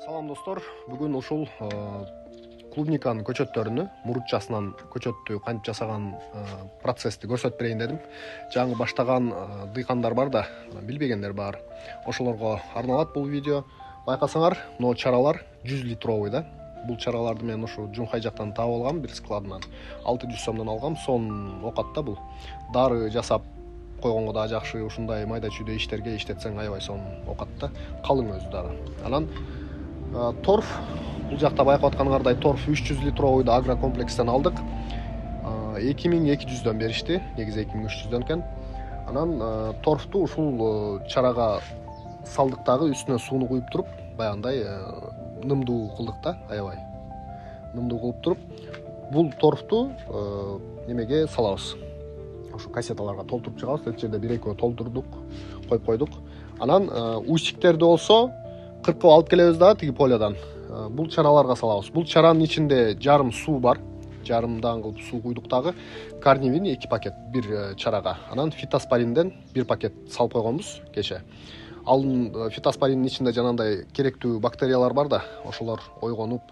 Салам достор, бүгүн ушул клубниканын көчөттөрүнү, мурутчасынан көчөттү кантип жасаган процессти көрсөтүп берейин дедим. Жаңы баштаган дыйкандар бар да, билбегендер бар. Ошолорго арналат бул видео. Байкасаңар, могу чаралар 100 литровый да. Бул чараларды мен ушу Жунхай жактан таап алгам, бир складынан 600 сомдон алгам. Сон окат да бул. Дары жасап койгонго да жакшы, ушундай майда чүйдө иштерге иштетсең аябай сон окат да. Калың өзү дагы. Анан торф, бул жакта байкап атканыңардай торф 300 литровый да агрокомплекстен алдык. 2200дөн беришти, негизи 2300дөн экен. Анан торфту ушул чарага салдык дагы, үстүнө сууну куюп туруп, баягындай нымдуу кылдык да, аябай. Нымдуу кылып туруп, бул торфту немеге салабыз. Ошо кассеталарга толтуруп чыгабыз. Бул жерде 1-2 толтурдук, коюп койдук. Анан усиктерди болсо 40 алып келебиз дагы тиги поледан. Бул чараларга салабыз. Бул чаранын ичинде жарым суу бар. Жарымдан кылып суу куйдук дагы. Карнивин 2 пакет бир чарага. Анан фитоспоринден 1 пакет салып койгонбуз кече. Ал фитоспориндин ичинде жанагындай керектүү бактериялар бар да, ошолор ойгонуп,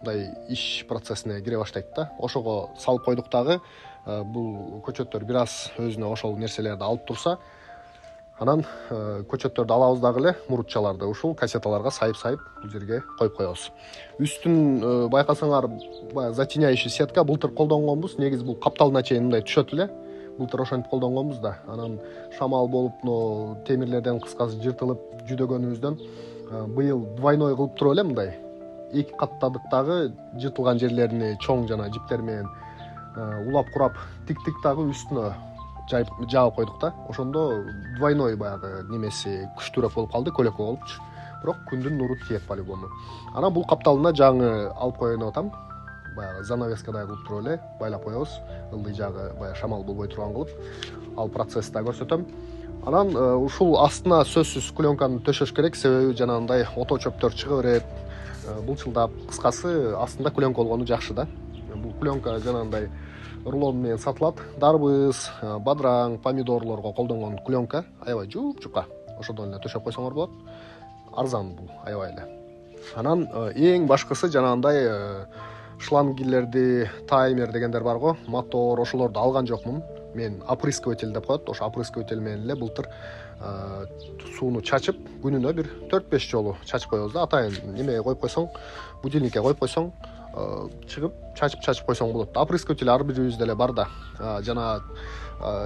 мындай иш процессине кире баштайт да. Ошого салып койдук дагы. Бул көчөттөр бир аз өзүнө ошол нерселерди алып турса, анан көчөттөрдү алабыз дагы эле, мурутчаларды ушул кассеталарга сайып бул жерге коюп коебуз. Үстүн байкасаңар, баягы затеняющий сетка былтыр колдонгонбуз. Негизи бул капталына чейин мындай түшөт эле. Былтыр ошентип колдонгонбуз да. Анан шамал болуп, темирлерден кыскасы жыртылып жүдөгөнүбүздөн быйыл двойной кылып туруп эле мындай 2 каттадык дагы, жыртылган жерлерине чоң жана жиптер менен улап курап тиктик дагы үстүнө жаап койдук да. Ошондо двойной баягы немеси күчтүүрөөк болуп калды, көлөкө болупчу. Бирок күндүн нуру тиет по-любому. Анан бул капталына жаңы алып коюп атам. Баягы занавескадай кылып туруп эле байлап коебуз. Ылдый жагы баягы шамал болбой турган кылып. Ал процессти да көрсөтөм. Анан ушул астына сөзсүз пленканы төшөш керек, себеби жанагындай ото чөптөр чыга берет, былчылдап, кыскасы астында пленка болгону жакшы да. Бул пленка жанагындай рулон менен сатылат. Дарбыз, бадыраң, помидорлорго колдонгон пленка, аябай жуп-жука. Ошодон эле төшөп койсоңор болот. Арзан бул, аябай эле. Анан эң башкысы жанагындай шлангилерди, таймер дегендер бар го, мотор, ошолорду алган жокмун. Мен опрыскиватель деп коет, ошо опрыскиватель менен эле былтыр сууну чачып, күнүнө бир 4-5 жолу чачып коебуз да. Атайын немеге коюп койсоң, будильникке коюп койсоң, чыгып чачып койсоң болот. Опрыскиватель ар бирибизде эле бар да. Жана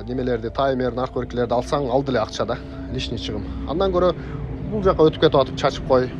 немелерди, таймер, наркотиктерди алсаң, ал деле акча да, лишний чыгым. Андан көрө бул жака өтүп кетип атып чачып кой.